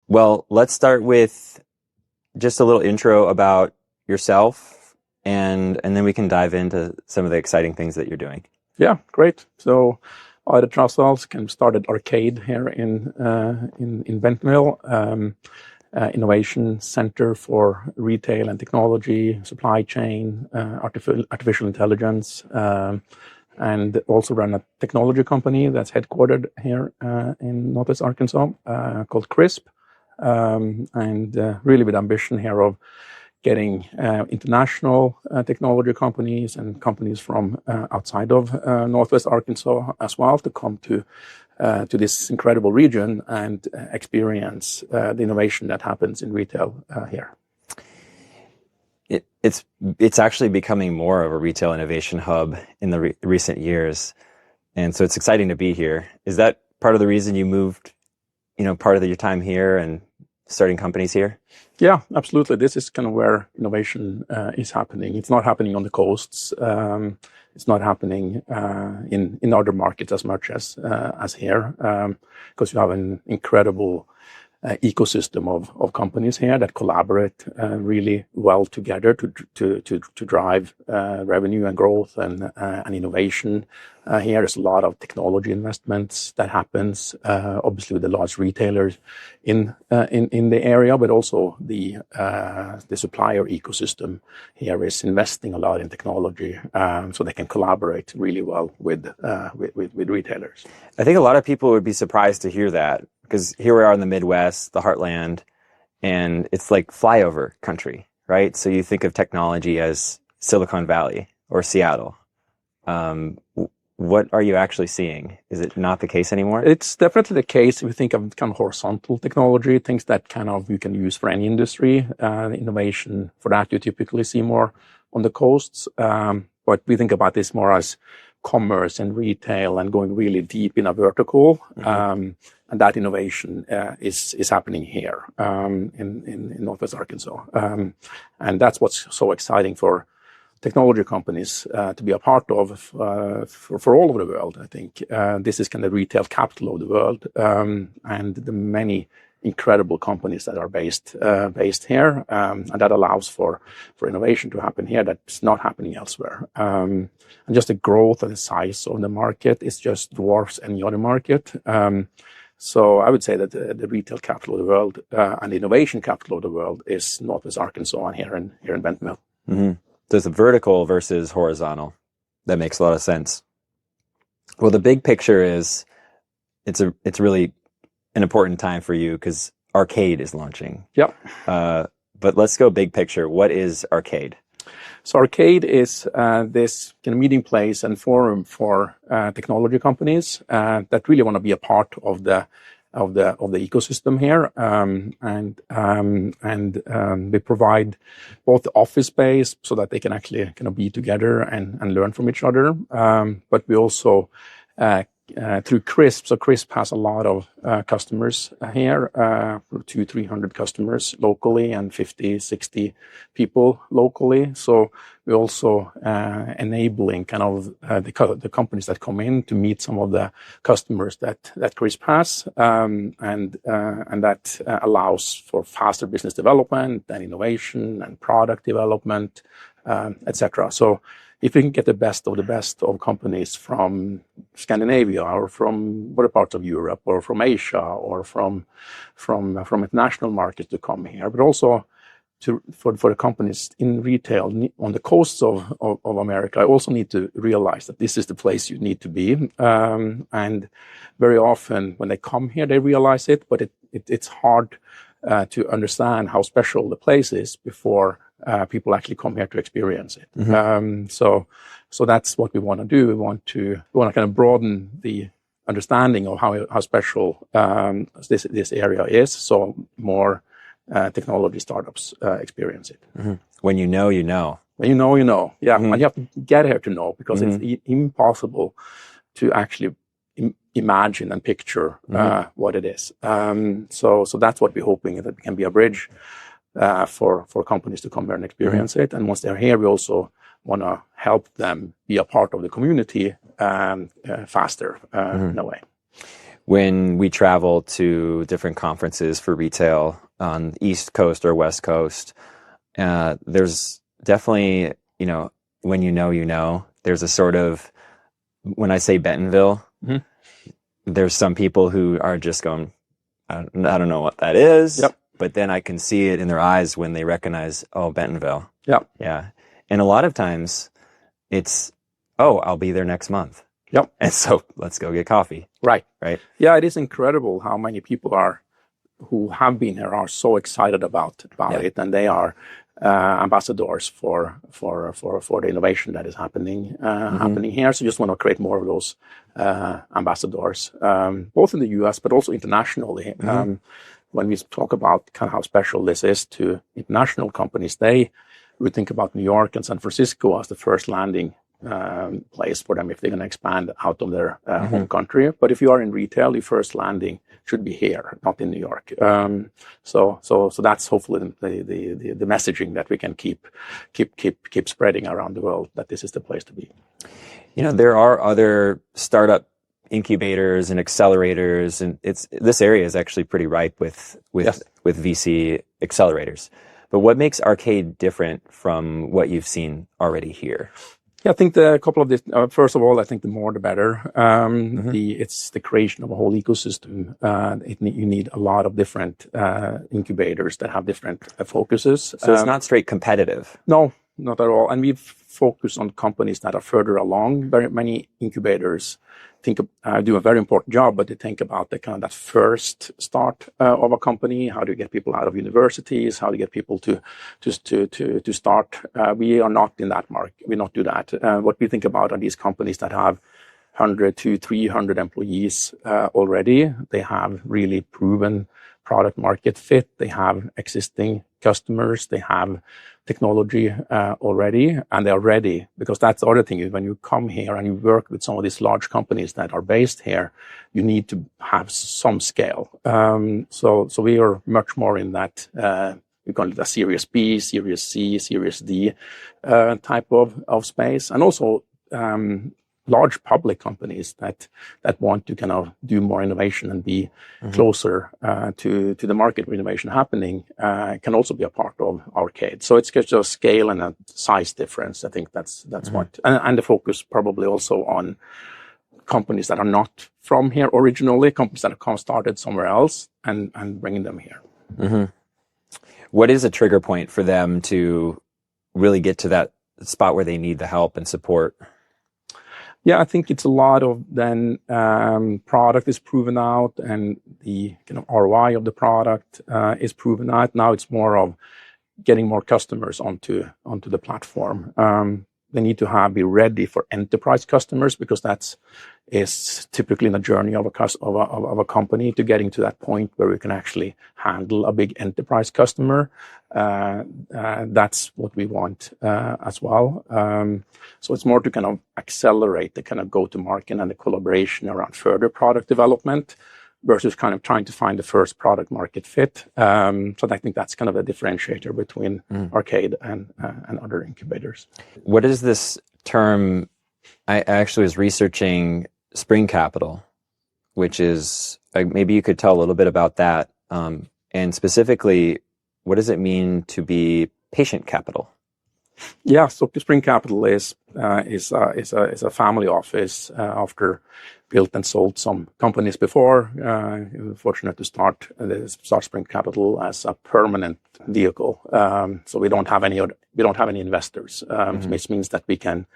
Well, let's start with just a little intro about yourself, and then we can dive into some of the exciting things that you're doing. Yeah, great. So I at Traasdahl kind of started Arkade here in Bentonville, innovation center for retail and technology, supply chain, artificial intelligence, and also run a technology company that's headquartered here in Northwest Arkansas called CRISP, and really with ambition here of getting international technology companies and companies from outside of Northwest Arkansas as well to come to this incredible region and experience the innovation that happens in retail here. It's actually becoming more of a retail innovation hub in the recent years, and so it's exciting to be here. Is that part of the reason you moved, part of your time here and starting companies here? Yeah, absolutely. This is kind of where innovation is happening. It's not happening on the coasts. It's not happening in other markets as much as here, because you have an incredible ecosystem of companies here that collaborate really well together to drive revenue and growth and innovation. Here is a lot of technology investments that happens, obviously with the large retailers in the area, but also the supplier ecosystem here is investing a lot in technology, so they can collaborate really well with retailers. I think a lot of people would be surprised to hear that, because here we are in the Midwest, the heartland, and it's like flyover country, right? So you think of technology as Silicon Valley or Seattle. What are you actually seeing? Is it not the case anymore? It's definitely the case if you think of kind of horizontal technology, things that kind of you can use for any industry. Innovation for that you typically see more on the coasts, but we think about this more as commerce and retail and going really deep in a vertical. Mm-hmm. And that innovation is happening here in Northwest Arkansas. And that's what's so exciting for technology companies to be a part of for all over the world. I think this is kind of retail capital of the world, and the many incredible companies that are based here, and that allows for innovation to happen here that's not happening elsewhere. And just the growth and the size of the market is just dwarfs any other market. So I would say that the retail capital of the world and the innovation capital of the world is Northwest Arkansas and here in Bentonville. Mm-hmm. There's a vertical versus horizontal. That makes a lot of sense. Well, the big picture is it's really an important time for you because Arkade is launching. Yep. But let's go big picture. What is Arkade? So Arkade is this kind of meeting place and forum for technology companies that really want to be a part of the ecosystem here, and we provide both the office space so that they can actually kind of be together and learn from each other, but we also through CRISP. So CRISP has a lot of customers here, 200-300 customers locally and 50-60 people locally. So we're also enabling kind of the companies that come in to meet some of the customers that CRISP has, and that allows for faster business development and innovation and product development, etc. So if we can get the best of companies from Scandinavia or from other parts of Europe or from Asia or from international markets to come here, but also for the companies in retail on the coasts of America, I also need to realize that this is the place you need to be. And very often when they come here, they realize it, but it's hard to understand how special the place is before people actually come here to experience it. Mm-hmm. So that's what we want to do. We want to kind of broaden the understanding of how special this area is, so more technology startups experience it. Mm-hmm. When you know, you know. When you know, you know. Yeah, mm-hmm. And you have to get here to know, because mm-hmm. it's impossible to actually imagine and picture mm-hmm. what it is. So that's what we're hoping, that we can be a bridge for companies to come here and experience mm-hmm. it. And once they're here, we also want to help them be a part of the community faster mm-hmm. in a way. when we travel to different conferences for retail on the East Coast or West Coast, there's definitely, when there's a sort of, when I say Bentonville, Mhm. there's some people who are just going, I don't know what that is. Yep. But then I can see it in their eyes when they recognize, oh, Bentonville. Yep. Yeah. And a lot of times it's, oh, I'll be there next month. Yep. And so let's go get coffee. Right. Right. Yeah, it is incredible how many people who have been here are so excited about it, and they are ambassadors for the innovation that is happening here. So just want to create more of those ambassadors, both in the U.S. but also internationally. When we talk about kind of how special this is to international companies, we think about New York and San Francisco as the first landing place for them if they're going to expand out of their home country. But if you are in retail, your first landing should be here, not in New York. So that's hopefully the messaging that we can keep spreading around the world, that this is the place to be. There are other startup incubators and accelerators, and this area is actually pretty ripe with VC accelerators. But what makes Arkade different from what you've seen already here? Yeah, I think a couple of this. First of all, I think the more the better. It's the creation of a whole ecosystem. You need a lot of different incubators that have different focuses. So it's not straight competitive. No, not at all. And we focus on companies that are further along. Very many incubators do a very important job, but they think about the kind of that first start of a company. How do you get people out of universities? How do you get people to start? We are not in that market. We not do that. What we think about are these companies that have 100 to 300 employees already. They have really proven product market fit. They have existing customers. They have technology already, and they are ready, because that's the other thing is when you come here and you work with some of these large companies that are based here, you need to have some scale. So we are much more in that we call it a Series B, Series C, Series D type of space, and also large public companies that want to kind of do more innovation and be closer to the market where innovation happening can also be a part of Arkade. So it's just a scale and a size difference. I think that's what, and the focus probably also on companies that are not from here originally, companies that have started somewhere else and bringing them here. What is a trigger point for them to really get to that spot where they need the help and support? Yeah, I think it's a lot of then product is proven out and the kind of ROI of the product is proven out. Now it's more of getting more customers onto the platform. They need to be ready for enterprise customers, because is typically in the journey of a company to getting to that point where we can actually handle a big enterprise customer. That's what we want as well. So it's more to kind of accelerate the kind of go-to-market and the collaboration around further product development versus kind of trying to find the first product market fit. So I think that's kind of a differentiator between Arkade and other incubators. What is this term? I actually was researching spring capital, which is, maybe you could tell a little bit about that. And specifically, what does it mean to be patient capital? Yeah, so Spring Capital is a family office after built and sold some companies before. Fortunate to start Spring Capital as a permanent vehicle. So we don't have any investors, which means that we can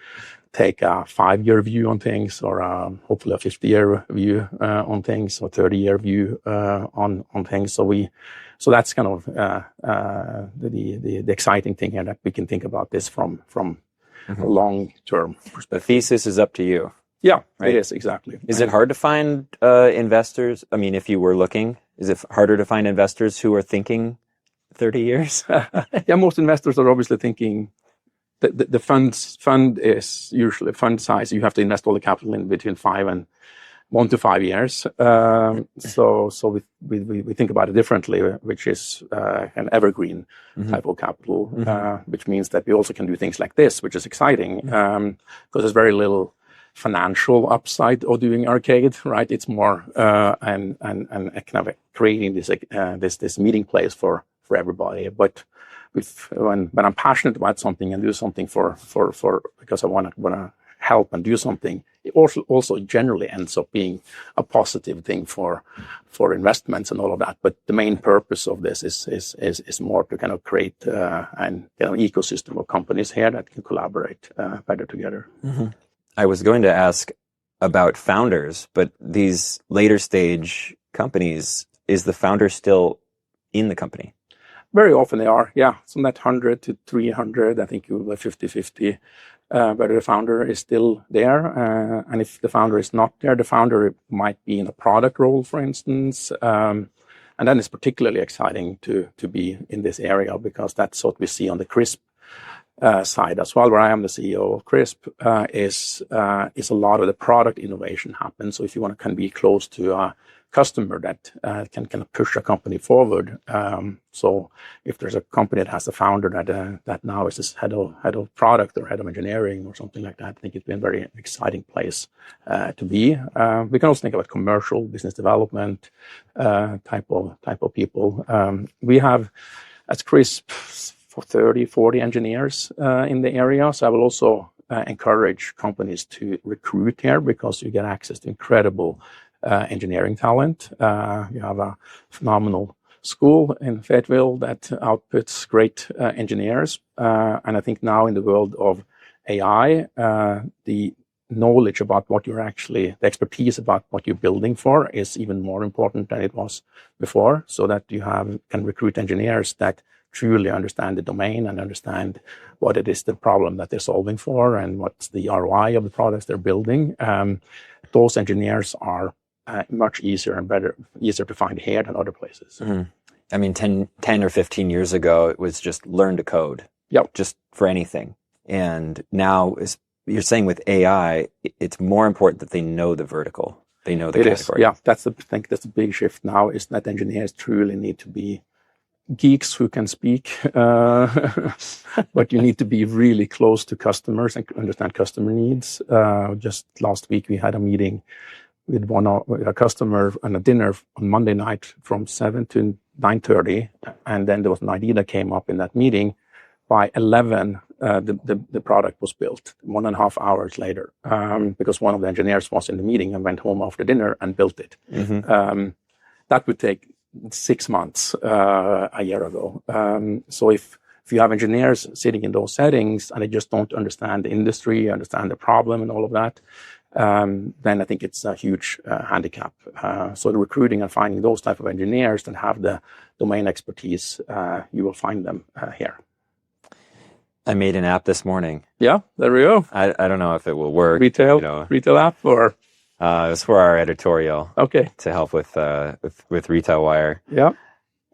take a 5-year view on things, or hopefully a 50-year view on things, or 30-year view on things. So that's kind of the exciting thing here, that we can think about this from a long-term perspective. The thesis is up to you. Yeah, right? It is, exactly. Is it hard to find investors? I mean, if you were looking, is it harder to find investors who are thinking 30 years? Yeah, most investors are obviously thinking the fund is usually fund size. You have to invest all the capital in between 1 to 5 years. So we think about it differently, which is an evergreen type of capital, which means that we also can do things like this, which is exciting, because there's very little financial upside of doing Arkade, right? It's more and kind of creating this meeting place for everybody. But when I'm passionate about something and do something for because I want to help and do something, it also generally ends up being a positive thing for investments and all of that. But the main purpose of this is more to kind of create an ecosystem of companies here that can collaborate better together. Mm-hmm. I was going to ask about founders, but these later stage companies, is the founder still in the company? Very often they are, yeah. From that 100 to 300, I think you will be 50-50. Whether the founder is still there. And if the founder is not there, the founder might be in a product role, for instance. And then it's particularly exciting to be in this area because that's what we see on the CRISP side as well, where I am the CEO of CRISP, is a lot of the product innovation happens. So if you want to be close to a customer that can kind of push a company forward. So if there's a company that has a founder that now is this head of product or head of engineering or something like that, I think it's been a very exciting place to be. We can also think about commercial business development type of people. We have at CRISP for 30-40 engineers in the area. So I will also encourage companies to recruit here because you get access to incredible engineering talent. You have a phenomenal school in Fayetteville that outputs great engineers. And I think now in the world of AI, the knowledge about the expertise about what you're building for is even more important than it was before, so that you can recruit engineers that truly understand the domain and understand what it is the problem that they're solving for and what's the ROI of the products they're building. Those engineers are much easier to find here than other places. Mm-hmm. I mean, 10 or 15 years ago, it was just learn to code. Yep. Just for anything. And now, you're saying with AI, it's more important that they know the vertical. They know the category. Yeah, I think that's the big shift now, is that engineers truly need to be geeks who can speak, but you need to be really close to customers and understand customer needs. Just last week, we had a meeting with a customer and a dinner on Monday night from 7 to 9:30, and then there was an idea that came up in that meeting. By 11, the product was built 1.5 hours later, because one of the engineers was in the meeting and went home after dinner and built it. Mm-hmm. That would take 6 months a year ago. So if you have engineers sitting in those settings and they just don't understand the industry, understand the problem and all of that, then I think it's a huge handicap. So the recruiting and finding those type of engineers that have the domain expertise, you will find them here. I made an app this morning. Yeah, there we go. I don't know if it will work. Retail app or? It was for our editorial. Okay. To help with RetailWire. Yeah.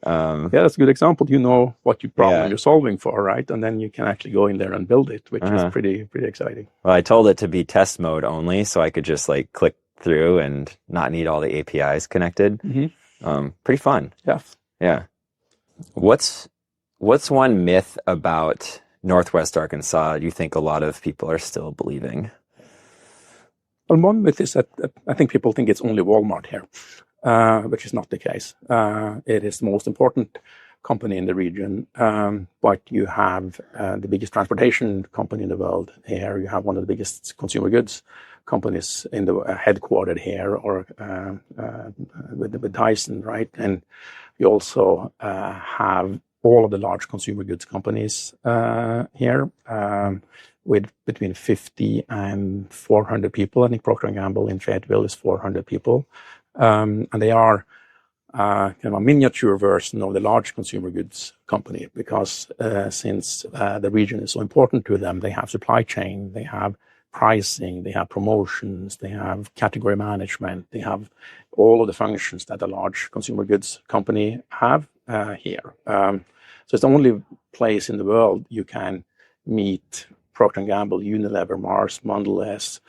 That's a good example. You know what problem you're solving for, right? And then you can actually go in there and build it, which is pretty exciting. Well, I told it to be test mode only, so I could just click through and not need all the APIs connected. Mm-hmm. Pretty fun. Yeah. Yeah. What's one myth about Northwest Arkansas you think a lot of people are still believing? Well, one myth is that I think people think it's only Walmart here, which is not the case. It is the most important company in the region, but you have the biggest transportation company in the world here. You have one of the biggest consumer goods companies in the headquartered here, or with Tyson, right? And you also have all of the large consumer goods companies here, with between 50 and 400 people. I think Procter & Gamble in Fayetteville is 400 people. And they are kind of a miniature version of the large consumer goods company, because since the region is so important to them, they have supply chain, they have pricing, they have promotions, they have category management, they have all of the functions that a large consumer goods company have here. So it's the only place in the world you can meet Procter & Gamble, Unilever, Mars, Mondelez,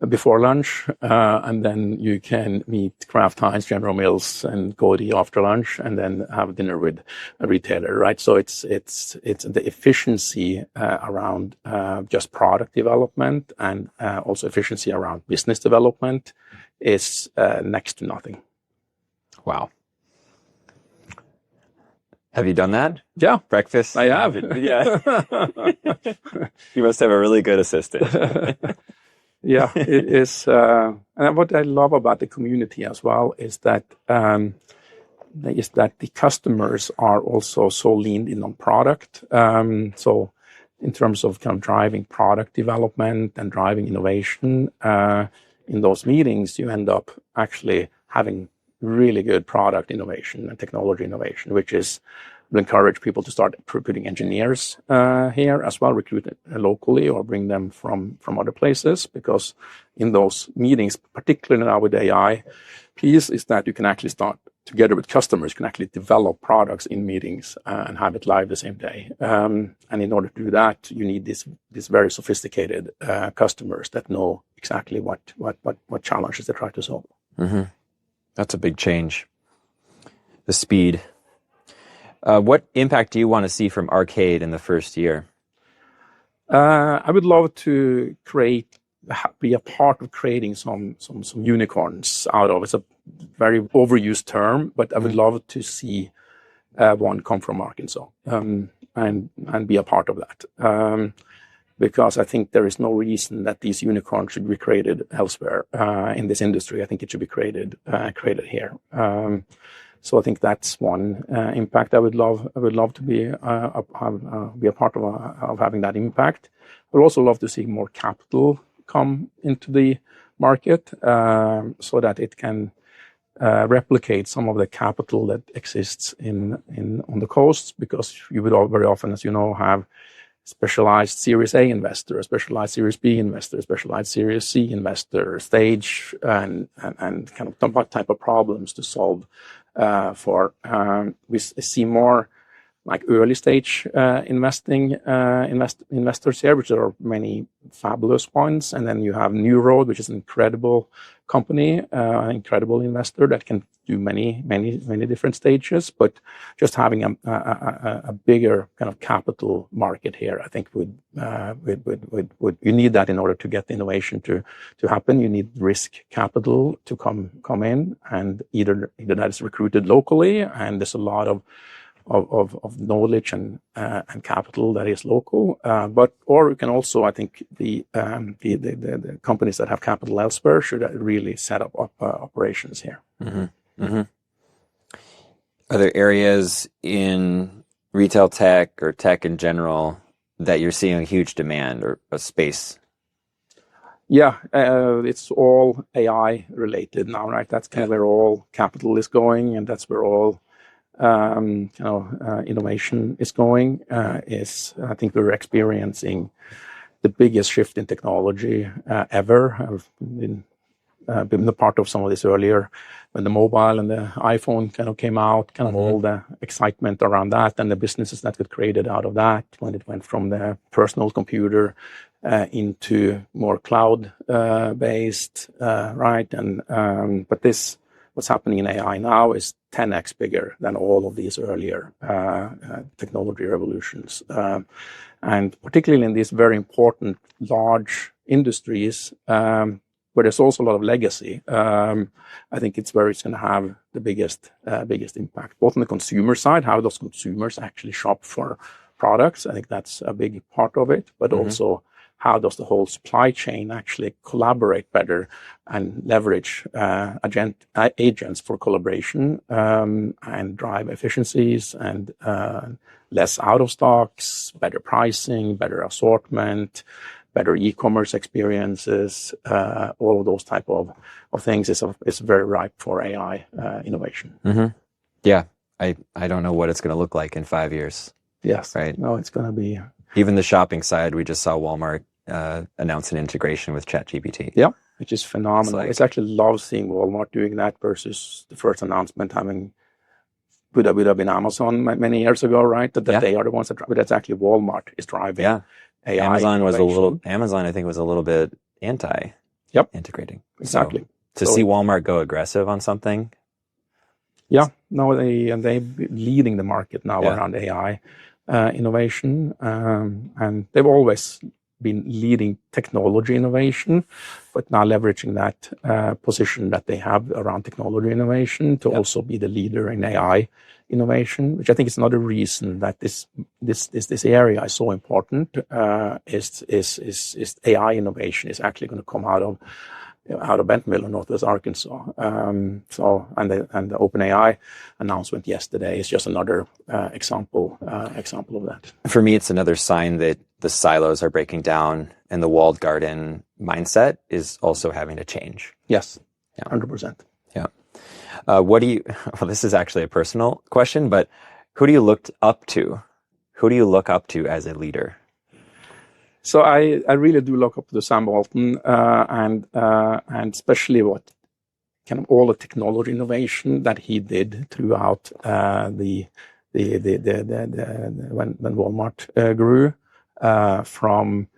before lunch, and then you can meet Kraft Heinz, General Mills, and go to after lunch, and then have dinner with a retailer, right? So it's the efficiency around just product development and also efficiency around business development is next to nothing. Wow. Have you done that? Yeah, Breakfast? I have. Yeah. You must have a really good assistant. Yeah, it is. And what I love about the community as well is that the customers are also so leaned in on product. So in terms of kind of driving product development and driving innovation, in those meetings, you end up actually having really good product innovation and technology innovation, which will encourage people to start putting engineers here as well, recruit locally or bring them from other places, because in those meetings, particularly now with AI piece, is that you can actually start together with customers, can actually develop products in meetings and have it live the same day. And in order to do that, you need these very sophisticated customers that know exactly what challenges they try to solve. Mm-hmm. That's a big change. The speed. What impact do you want to see from Arkade in the first year? I would love to be a part of creating some unicorns out of it. It's a very overused term, but I would love to see one come from Arkansas and be a part of that. Because I think there is no reason that these unicorns should be created elsewhere in this industry. I think it should be created here. So I think that's one impact I would love to be a part of having that impact. I would also love to see more capital come into the market so that it can replicate some of the capital that exists on the coasts, because you would all very often, as you know, have specialized Series A investor, a specialized Series B investor, a specialized Series C investor, stage, and kind of what type of problems to solve for. We see more like early stage investors here, which are many fabulous ones. And then you have New Road, which is an incredible company, an incredible investor that can do many different stages. But just having a bigger kind of capital market here, I think would you need that in order to get the innovation to happen. You need risk capital to come in, and either that is recruited locally, and there's a lot of knowledge and capital that is local, or you can also, I think, the companies that have capital elsewhere should really set up operations here. Mm-hmm. Mm-hmm. Are there areas in retail tech or tech in general that you're seeing a huge demand or a space? Yeah, it's all AI related now, right? That's kind of where all capital is going, and that's where all innovation is going. I think we're experiencing the biggest shift in technology ever. I've been a part of some of this earlier when the mobile and the iPhone kind of came out, kind of all the excitement around that and the businesses that got created out of that when it went from the personal computer into more cloud based, right? And but what's happening in AI now is 10x bigger than all of these earlier technology revolutions. And particularly in these very important large industries, where there's also a lot of legacy, I think it's where it's going to have the biggest impact, both on the consumer side, how those consumers actually shop for products. I think that's a big part of it, but also how does the whole supply chain actually collaborate better and leverage agents for collaboration and drive efficiencies and less out of stocks, better pricing, better assortment, better e-commerce experiences. All of those type of things is very ripe for AI innovation. Mm-hmm. Yeah, I don't know what it's going to look like in 5 years. Yes, right. No, it's going to be. Even the shopping side, we just saw Walmart announce an integration with ChatGPT. Yeah, which is phenomenal. It's It's actually love seeing Walmart doing that versus the first announcement having would have been Amazon many years ago, right? That they are the ones that drive, but that's actually Walmart is driving AI. Amazon, I think, was a little bit anti. Yep. integrating. Exactly. So, to see Walmart go aggressive on something. Yeah, no, they leading the market now around AI innovation, and they've always been leading technology innovation, but now leveraging that position that they have around technology innovation to also be the leader in AI innovation, which I think is another reason that this area is so important. Is AI innovation is actually going to come out of Bentonville or Northwest Arkansas. And the OpenAI announcement yesterday is just another example of that. For me, it's another sign that the silos are breaking down and the walled garden mindset is also having to change. Yes, 100%. Yeah. What do you? Well, this is actually a personal question, but who do you look up to? Who do you look up to as a leader? So I really do look up to Sam Walton and especially what kind of all the technology innovation that he did throughout when Walmart grew, from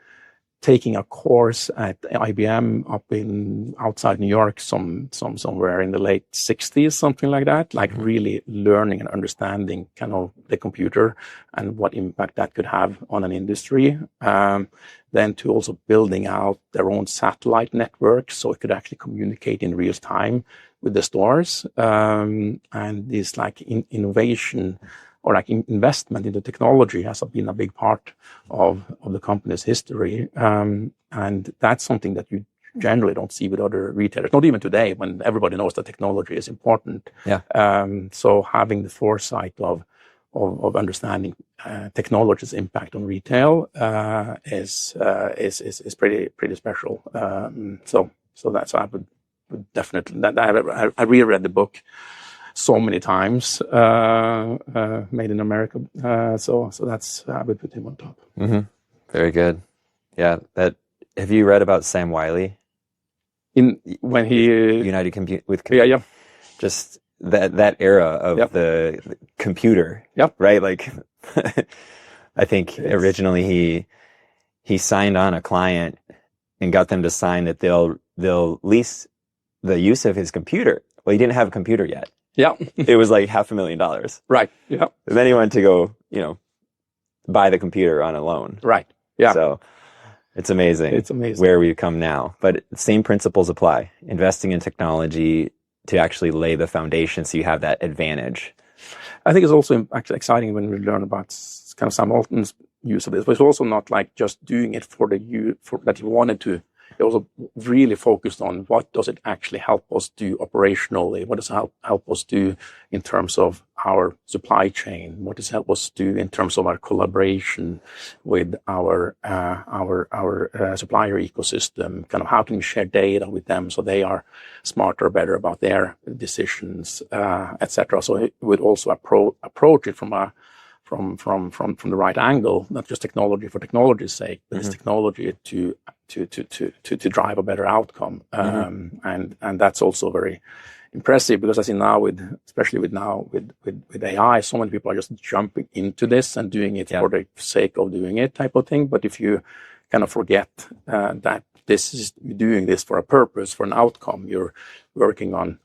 taking a course at IBM up in outside New York, somewhere in the late 60s, something like that, like really learning and understanding kind of the computer and what impact that could have on an industry. Then to also building out their own satellite network so it could actually communicate in real time with the stores. And this like innovation or like investment into technology has been a big part of the company's history. And that's something that you generally don't see with other retailers, not even today when everybody knows that technology is important. Yeah. So having the foresight of understanding technology's impact on retail is pretty special. So I would definitely, I reread the book so many times, Made in America. So that's, I would put him on top. Mm-hmm. Very good. Yeah. Have you read about Sam Wiley? When he United with yeah. Just that era of the computer. Yep. Right. Like, I think originally he signed on a client and got them to sign that they'll lease the use of his computer. Well, he didn't have a computer yet. Yeah. It was like $500,000. Right. Yeah. And then he went to go, buy the computer on a loan. Right. Yeah. So it's amazing. It's amazing where we've come now. But same principles apply. Investing in technology to actually lay the foundation so you have that advantage. I think it's also actually exciting when we learn about kind of Sam Walton's use of this, but it's also not like just doing it for that he wanted to. It also really focused on what does it actually help us do operationally? What does it help us do in terms of our supply chain? What does it help us do in terms of our collaboration with our supplier ecosystem? Kind of how can we share data with them so they are smarter, better about their decisions, etc. So it would also approach it from the right angle, not just technology for technology's sake, but it's technology to drive a better outcome. And that's also very impressive because I see now especially with AI, so many people are just jumping into this and doing it for the sake of doing it type of thing. But if you kind of forget that you're doing this for a purpose, for an outcome, you're working on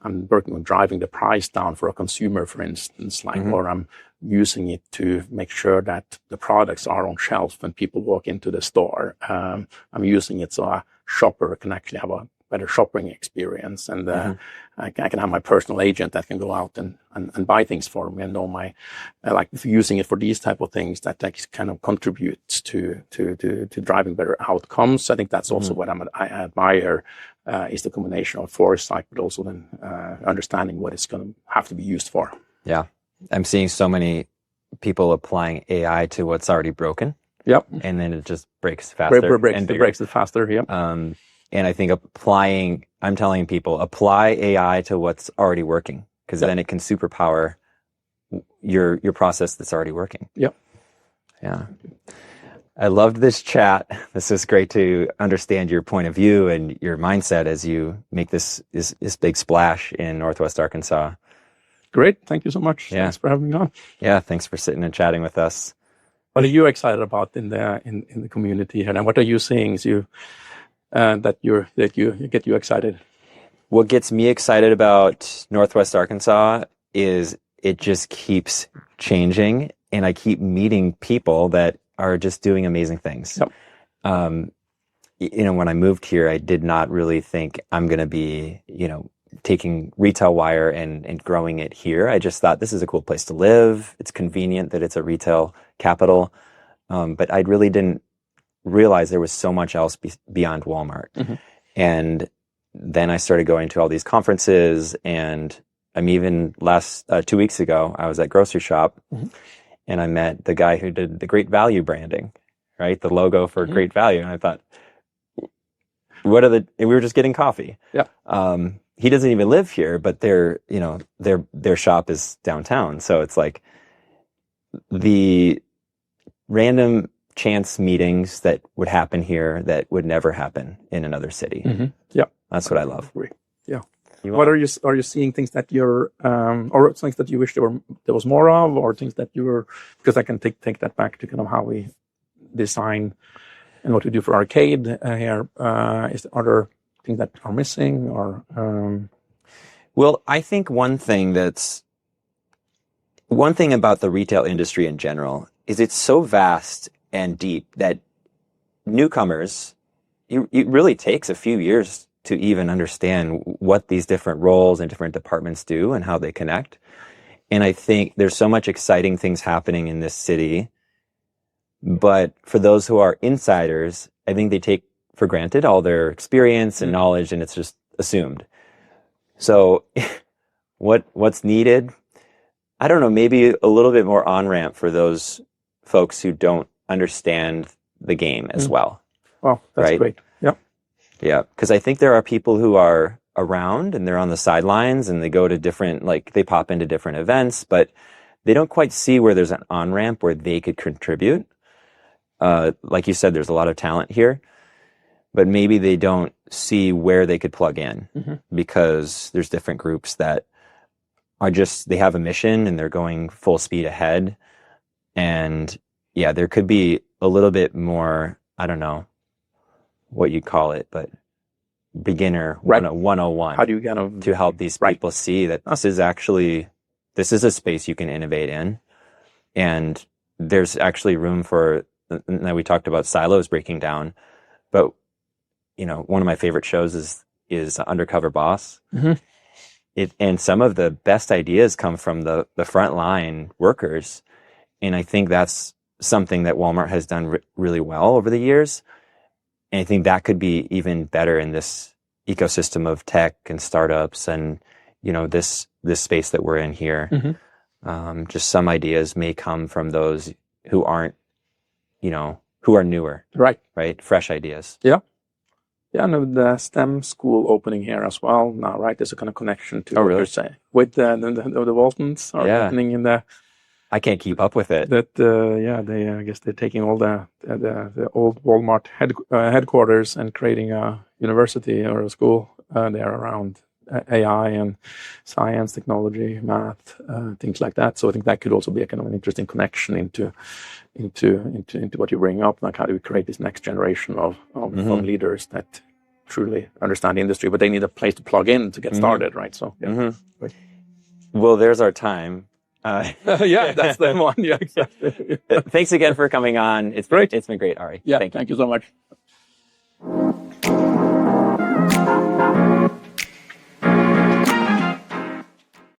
driving the price down for a consumer, for instance, or I'm using it to make sure that the products are on shelf when people walk into the store. I'm using it so a shopper can actually have a better shopping experience, and I can have my personal agent that can go out and buy things for me, and know like using it for these type of things that kind of contributes to driving better outcomes. I think that's also what I admire is the combination of foresight, but also then understanding what it's going to have to be used for. Yeah. I'm seeing so many people applying AI to what's already broken. Yep. And then it just breaks faster. It breaks it faster. Yep. And I think I'm telling people, apply AI to what's already working, because then it can superpower your process that's already working. Yep. Yeah. I loved this chat. This is great to understand your point of view and your mindset as you make this big splash in Northwest Arkansas. Great. Thank you so much. Yeah. Thanks for having me on. Yeah. Thanks for sitting and chatting with us. What are you excited about in the community here? And what are you seeing? that you get you excited? What gets me excited about Northwest Arkansas is it just keeps changing, and I keep meeting people that are just doing amazing things. Yep. When I moved here, I did not really think I'm going to be, taking RetailWire and growing it here. I just thought this is a cool place to live. It's convenient that it's a retail capital. But I really didn't realize there was so much else beyond Walmart. Mm-hmm. And then I started going to all these conferences, and I'm even 2 weeks ago, I was at Grocery Shop, mm-hmm. and I met the guy who did the Great Value branding, right? The logo for mm-hmm. Great Value. And I thought, and we were just getting coffee. Yeah. He doesn't even live here, but their shop is downtown. So it's like the random chance meetings that would happen here that would never happen in another city. Mm-hmm. Yeah. That's what I love. Yeah. What are you seeing things that you're, or things that you wish there was more of, or things that you were, because I can take that back to kind of how we design and what we do for Arkade here. Are there things that are missing, or? Well, I think one thing about the retail industry in general is it's so vast and deep that newcomers, it really takes a few years to even understand what these different roles and different departments do and how they connect. And I think there's so much exciting things happening in this city. But for those who are insiders, I think they take for granted all their experience and knowledge, and it's just assumed. So what's needed? I don't know, maybe a little bit more on-ramp for those folks who don't understand the game as well. Well, that's right? Great. Yeah. Yeah, because I think there are people who are around and they're on the sidelines and they go to they pop into different events, but they don't quite see where there's an on-ramp where they could contribute. Like you said, there's a lot of talent here, but maybe they don't see where they could plug in because there's different groups that are they have a mission and they're going full speed ahead. And yeah, there could be a little bit more, I don't know what you call it, but beginner 101. How do you kind of to help these people see that this is a space you can innovate in, and there's actually room for. Now we talked about silos breaking down, but one of my favorite shows is Undercover Boss. Mm-hmm. And some of the best ideas come from the frontline workers, and I think that's something that Walmart has done really well over the years. And I think that could be even better in this ecosystem of tech and startups and, this space that we're in here. Mm-hmm. Just some ideas may come from those who aren't, who are newer. Right? Fresh ideas. Yeah. Yeah, no, the STEM school opening here as well now, right? There's a kind of connection to what you're saying. With the Waltons are opening in the... I can't keep up with it. I guess they're taking all the old Walmart headquarters and creating a university or a school there around AI and science, technology, math, things like that. So I think that could also be a kind of an interesting connection into what you bring up. Like, how do we create this next generation of leaders that truly understand the industry, but they need a place to plug in to get started, right? So well, there's our time. Yeah, that's the one. Yeah, exactly. Thanks again for coming on. It's great. It's been great, Ari. Yeah, thank you so much.